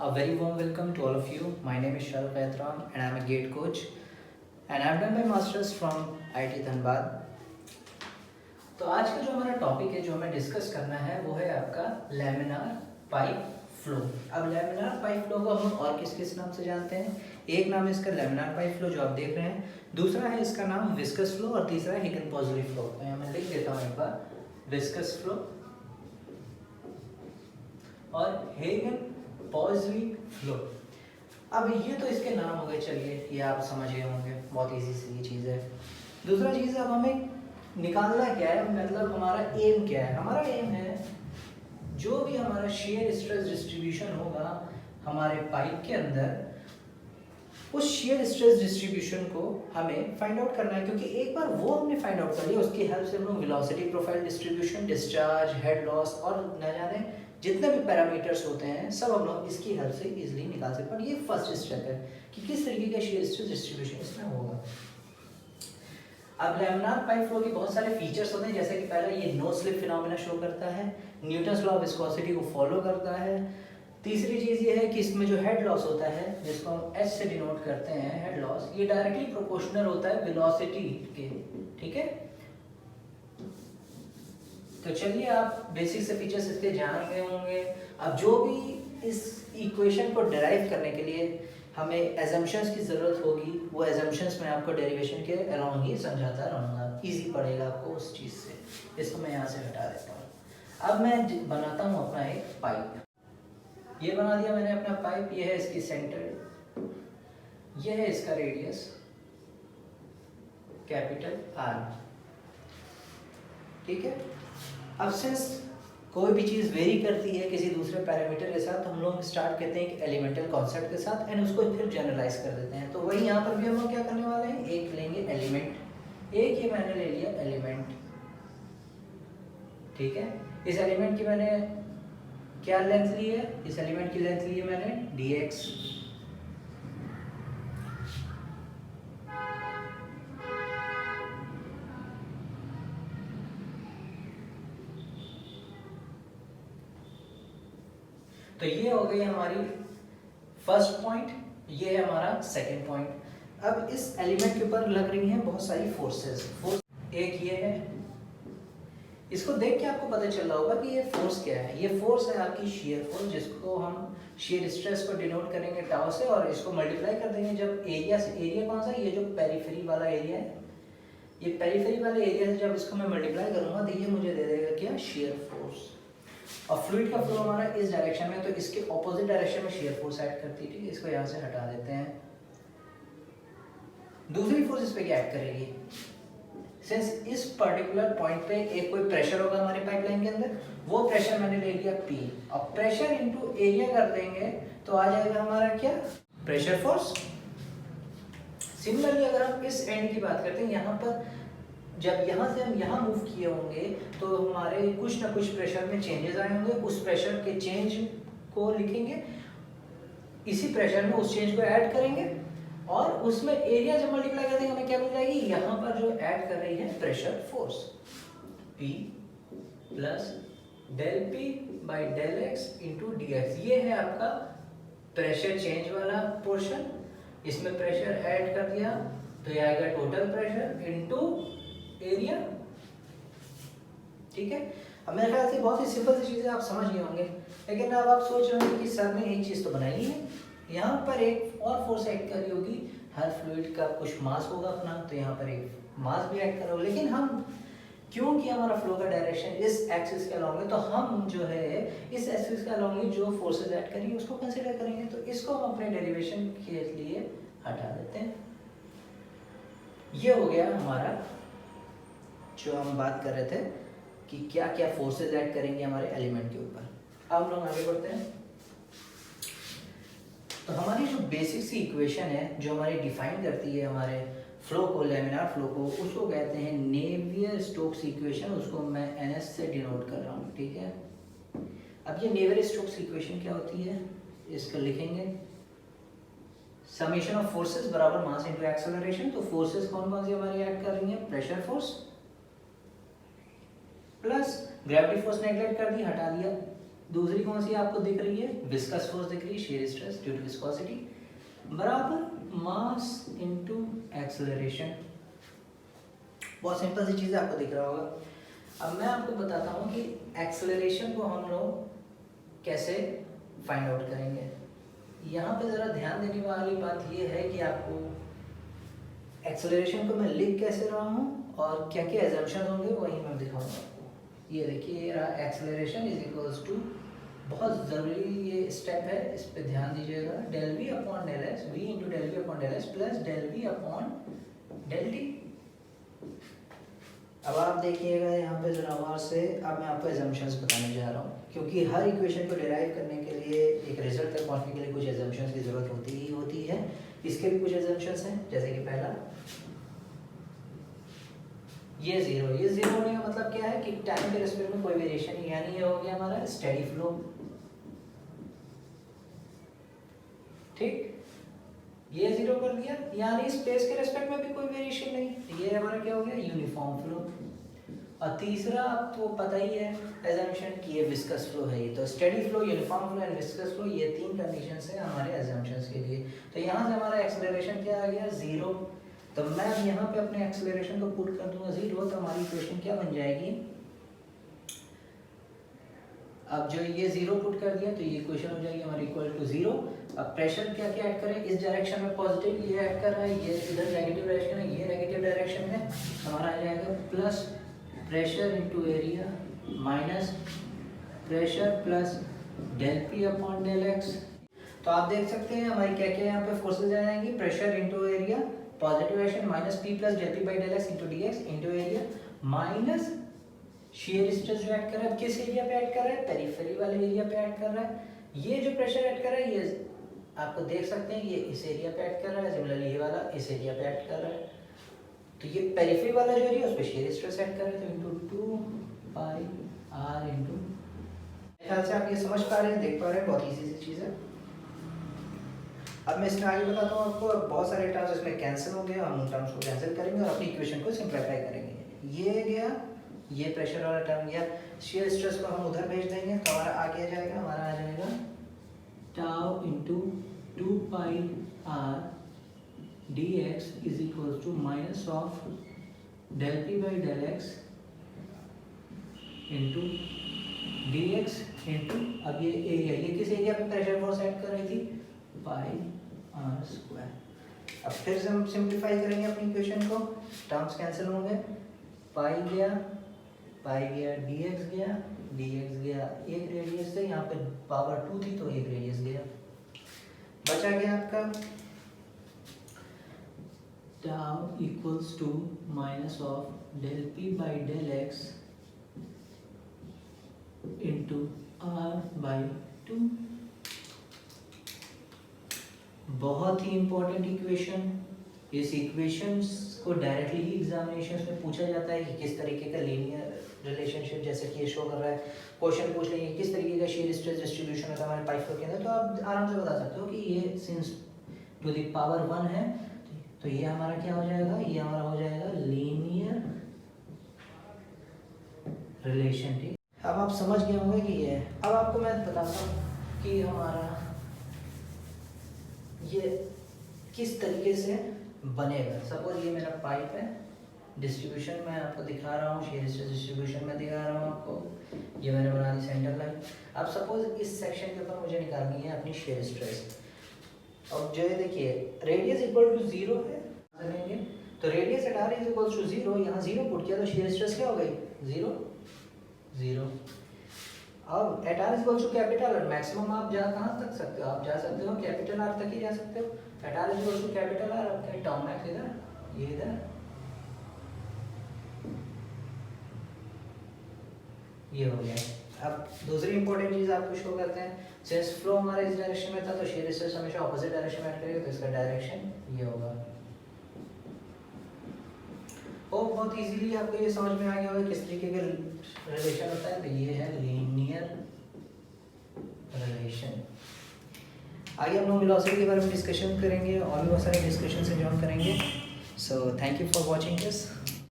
A very warm welcome to all of you. My name is Shahrukh Aitram and I am a GATE coach and I have done my masters from IIT Dhanbad. तो आज का जो हमारा topic है जो हमें discuss करना है वो है आपका लैमिनार पाइप फ्लो। अब लैमिनार पाइप फ्लो को हम और किस किस नाम से जानते हैं? एक नाम है इसका लैमिनार पाइप फ्लो जो आप देख रहे हैं, दूसरा है इसका नाम विस्कस फ्लो और तीसरा है हिगन-पॉजली फ्लो। तो यहाँ मैं लिख देता हूँ एक बार, विस्कस फ्लो और हिगन-पॉजली फ्लो। अब ये तो इसके नाम हो गए, चलिए ये आप समझ गए होंगे, बहुत इजी सी ये चीज़ है। दूसरा चीज़ अब हमें निकालना क्या है, मतलब हमारा एम क्या है? हमारा एम है जो भी हमारा शेयर स्ट्रेस डिस्ट्रीब्यूशन होगा हमारे पाइप के अंदर, उस शेयर स्ट्रेस डिस्ट्रीब्यूशन को हमें फाइंड आउट करना है। क्योंकि एक बार वो हमने फाइंड आउट कर लिया, उसकी हेल्प से हम लोग velocity profile distribution, discharge, head loss और न जाने जितने भी पैरामीटर्स होते हैं सब हम लोग इसकी हेल्प से इजीली निकाल सकते हैं। और ये फर्स्ट स्टेप है कि किस तरीके का शेयर स्ट्रेस डिस्ट्रीब्यूशन इसमें होगा। अब लैमिनार पाइप फ्लो के बहुत सारे फीचर्स होते हैं, जैसे कि पहला ये नो स्लिप फिनोमेना शो करता है, न्यूटन्स लॉ ऑफ विस्कोसिटी को फॉलो करता है। तीसरी चीज़ ये है कि इसमें जो हेड लॉस होता है जिसको हम एच से डिनोट करते हैं, हेड लॉस, ये डायरेक्टली प्रोपोर्शनल होता है वेलोसिटी के, ठीक है। तो चलिए आप बेसिक से फीचर्स इसके जान गए होंगे। अब जो भी इस इक्वेशन को डिराइव करने के लिए हमें एजम्पशंस की ज़रूरत होगी, वो एजम्पशंस मैं आपको डेरिवेशन के अराउंड ही समझाता रहूँगा, इजी पड़ेगा आपको उस चीज़ से। इसको मैं यहाँ से हटा देता हूँ। अब मैं बनाता हूँ अपना एक पाइप। ये बना दिया मैंने अपना पाइप, ये है इसकी सेंटर, ये है इसका रेडियस कैपिटल आर, ठीक है। अब सिंस कोई भी चीज़ वेरी करती है किसी दूसरे पैरामीटर के साथ, हम लोग स्टार्ट करते हैं एक एलिमेंटल कॉन्सेप्ट के साथ एंड उसको फिर जनरलाइज कर देते हैं। तो वही यहाँ पर भी हम लोग क्या करने वाले हैं, एक लेंगे एलिमेंट, एक ये मैंने ले लिया एलिमेंट, ठीक है। इस एलिमेंट की मैंने क्या लेंथ ली है, इस एलिमेंट की लेंथ ली है मैंने dx, तो ये हो गई हमारी फर्स्ट पॉइंट, ये है हमारा सेकंड पॉइंट। अब इस एलिमेंट के ऊपर लग रही हैं बहुत सारी फोर्सेस। फोर्स एक ये है, इसको देख के आपको पता चल रहा होगा कि ये फोर्स क्या है। ये फोर्स है आपकी शेयर फोर्स, जिसको हम शेयर स्ट्रेस को डिनोट करेंगे टाउ से और इसको मल्टीप्लाई कर देंगे जब एरिया से। एरिया कौन सा, ये जो पेरिफेरी वाला एरिया है, ये पेरिफेरी वाले एरिया से जब इसको मैं मल्टीप्लाई करूंगा तो ये मुझे दे देगा क्या, शेयर फोर्स। और फ्लूइड का फ्लो हमारा इस डायरेक्शन में, तो इसके ऑपोजिट डायरेक्शन में शेयर फोर्स ऐड करती है, ठीक है। इसको यहाँ से हटा देते हैं। दूसरी फोर्स इस पे क्या ऐड करेगी, सिंस इस पर्टिकुलर पॉइंट पे एक कोई प्रेशर होगा हमारे पाइपलाइन के अंदर, वो प्रेशर मैंने ले लिया P, और प्रेशर इनटू एरिया कर देंगे तो आ जाएगा हमारा क्या, प्रेशर फोर्स। सिमिलरली अगर हम इस एंड की बात करते हैं, यहाँ पर जब यहाँ से हम यहाँ मूव किए होंगे तो हमारे कुछ ना कुछ प्रेशर में चेंजेस आए होंगे, उस प्रेशर के चेंज को लिखेंगे, इसी प्रेशर में उस चेंज को ऐड करेंगे और उसमें एरिया जब मल्टीप्लाई कर देंगे हमें क्या मिल जाएगी, यहाँ पर जो ऐड कर रही है pressure force, P plus del P by del x into d x. ये है आपका प्रेशर चेंज वाला पोर्शन, इसमें प्रेशर ऐड कर दिया तो ये आएगा टोटल प्रेशर इंटू एरिया, ठीक है। अब मेरे ख्याल से बहुत ही सिंपल सी चीज़ें आप समझ गए होंगे, लेकिन अब आप सोच रहे होंगे कि सर ने एक चीज़ तो बनाई है, यहाँ पर एक और फोर्स ऐड करी होगी, हर फ्लूइड का कुछ मास होगा अपना, तो यहाँ पर एक मास भी ऐड करा होगा। लेकिन हम क्योंकि हमारा फ्लो का डायरेक्शन इस एक्सिस के अलॉन्ग है, तो हम जो है इस एक्सिस के अलॉन्ग जो फोर्सेज ऐड करेंगे उसको कंसिडर करेंगे, तो इसको हम अपने डेरिवेशन के लिए हटा देते हैं। ये हो गया हमारा जो हम बात कर रहे थे कि क्या क्या फोर्सेस ऐड करेंगे हमारे एलिमेंट के ऊपर। अब हम लोग आगे बढ़ते हैं। तो हमारी जो बेसिक सी इक्वेशन है जो हमारी डिफाइन करती है हमारे फ्लो को, लैमिनार फ्लो को, उसको कहते हैं नेवियर स्टोक्स इक्वेशन। उसको मैं NS से डिनोट कर रहा हूँ, ठीक है। अब ये नेवियर स्टोक्स इक्वेशन क्या होती है, इसको लिखेंगे समेशन ऑफ फोर्सेस बराबर मास इनटू एक्सेलरेशन। तो फोर्सेस कौन कौन सी हमारी ऐड कर रही हैं, pressure force plus gravity force neglect कर दी, हटा दिया, दूसरी कौन सी आपको दिख रही है, विस्कस फोर्स दिख रही है, shear stress due to viscosity बराबर मास इनटू एक्सेलरेशन। बहुत सिंपल सी चीज़ आपको दिख रहा होगा। अब मैं आपको बताता हूँ कि एक्सेलरेशन को हम लोग कैसे फाइंड आउट करेंगे। यहाँ पे ज़रा ध्यान देने वाली बात ये है कि आपको एक्सेलरेशन को मैं लिख कैसे रहा हूँ और क्या क्या एजम्पशन होंगे वही मैं दिखाऊंगा आपको। ये देखिए ये रहा एक्सेलरेशन इज इक्वल्स टू, बहुत ज़रूरी ये स्टेप है, इस पे ध्यान दीजिएगा, del v upon del x, v into del v upon del x plus del v upon del t. अब आप देखिएगा यहाँ पे ज़रा गौर से, अब मैं आपको एजम्पशंस बताने जा रहा हूँ, क्योंकि हर इक्वेशन को डिराइव करने के लिए, एक रिजल्ट तक पहुँचने के लिए कुछ एजम्पशंस की ज़रूरत होती ही होती है। इसके भी कुछ एजम्पशंस हैं, जैसे कि पहला ये जीरो होने का मतलब क्या है कि टाइम के रिस्पेक्ट में कोई वेरिएशन नहीं, यानी ये हो गया हमारा स्टेडी फ्लो। ठीक, ये जीरो कर दिया, यानी स्पेस के रिस्पेक्ट में भी कोई वेरिएशन नहीं, ये हमारा क्या हो गया यूनिफॉर्म फ्लो। और तीसरा आपको पता ही है एजम्पशन कि ये विस्कस फ्लो है, ये तो steady flow, uniform flow and viscous flow, ये तीन कंडीशंस है हमारे एजम्पशंस के लिए। तो यहाँ से हमारा एक्सेलरेशन क्या आ गया जीरो, तो मैं अब यहाँ पे अपने एक्सेलरेशन को पुट कर दूंगा जीरो, तो हमारी इक्वेशन क्या बन जाएगी, अब जो ये जीरो पुट कर दिया तो ये इक्वेशन हो जाएगी हमारी इक्वल टू जीरो। अब प्रेशर क्या क्या ऐड करें, इस डायरेक्शन में पॉजिटिव ये ऐड कर रहा है, ये इधर नेगेटिव डायरेक्शन है, ये नेगेटिव डायरेक्शन है, हमारा आ जाएगा plus pressure into area minus pressure plus del p upon del x. तो आप देख सकते हैं हमारी क्या क्या यहाँ पे फोर्सेज आ जाएंगी, pressure into area positive action minus p plus del p by del x into d x into area minus shear stress जो ऐड कर रहा है, किस एरिया पे ऐड कर रहा है, पेरिफेरी वाले एरिया पे ऐड कर रहा है। ये जो प्रेशर ऐड कर रहा है ये आपको देख सकते हैं, ये इस एरिया पे ऐड कर रहा है, सिमिलरली ये वाला इस एरिया पे ऐड कर रहा है, तो ये पेरिफेरी वाला जो एरिया उस पे शेयर स्ट्रेस ऐड कर रहा है, तो इनटू 2 पाई आर इनटू। मेरे ख्याल से आप ये समझ पा रहे हैं, देख पा रहे हैं, बहुत इजी सी चीज़ है। अब मैं इसमें आगे बताता हूँ आपको, बहुत सारे टर्म्स इसमें कैंसिल होंगे, हम उन टर्म्स को कैंसिल करेंगे और अपनी इक्वेशन को सिंप्लीफाई करेंगे। ये गया, ये प्रेशर वाला टर्म गया, शेयर स्ट्रेस को हम उधर भेज देंगे तो हमारा आगे जाएगा, हमारा आ जाएगा tau into 2 pi r d x is equal to minus of del p by del x into d x into, अब ये एरिया, ये किस एरिया पे प्रेशर फोर्स ऐड कर रही थी, पाई आर स्क्वायर। अब फिर से हम सिंप्लीफाई करेंगे अपनी इक्वेशन को, टर्म्स कैंसिल होंगे, पाई गया dx गया, एक रेडियस से, यहाँ पे पावर 2 थी तो एक रेडियस गया, बचा गया आपका tau equals to minus of del p by del x into r by 2। बहुत ही इंपॉर्टेंट इक्वेशन, इस इक्वेशंस को डायरेक्टली ही एग्जामिनेशन में पूछा जाता है कि किस तरीके का लीनियर रिलेशनशिप, जैसे कि ये शो कर रहा है, क्वेश्चन पूछ लेंगे किस तरीके का शेयर स्ट्रेस डिस्ट्रीब्यूशन होता है हमारे पाइप फ्लो के अंदर, तो आप आराम से बता सकते हो कि ये सिंस टू द पावर 1 है, तो ये हमारा क्या हो जाएगा, ये हमारा हो जाएगा लीनियर रिलेशन। ठीक, अब आप समझ गए होंगे कि ये है। अब आपको मैं बताता हूँ कि हमारा ये किस तरीके से बनेगा। सपोज ये मेरा पाइप है, डिस्ट्रीब्यूशन मैं आपको दिखा रहा हूँ, शेयर स्ट्रेस डिस्ट्रीब्यूशन में दिखा रहा हूँ आपको, ये मैंने बना दी सेंटर लाइन। अब सपोज इस सेक्शन के ऊपर मुझे निकालनी है अपनी शेयर स्ट्रेस, और जो है देखिए रेडियस इक्वल टू 0 है, तो radius at r is equal to 0, यहाँ 0 पुट किया तो शेयर स्ट्रेस क्या हो गई 0। अब at r is equal to capital R, maximum आप कहाँ तक सकते हो, आप जा सकते हो कैपिटल आर तक ही जा सकते हो। At r is equal to capital R, आपका टर्म मैक्स इधर, ये इधर, ये हो गया। अब दूसरी इंपॉर्टेंट चीज आपको शो करते हैं, सिंस फ्लो हमारा इस डायरेक्शन में था तो शेयर स्ट्रेस हमेशा ऑपोजिट डायरेक्शन में ऐड करेगा, तो इसका डायरेक्शन ये होगा। और बहुत इजीली आपको ये समझ में आ गया होगा किस तरीके का रिलेशन होता है, तो ये है लीनियर रिलेशन। आगे हम लोग वेलोसिटी के बारे में डिस्कशन करेंगे और भी बहुत सारे डिस्कशन से जॉइन करेंगे। So thank you for watching this.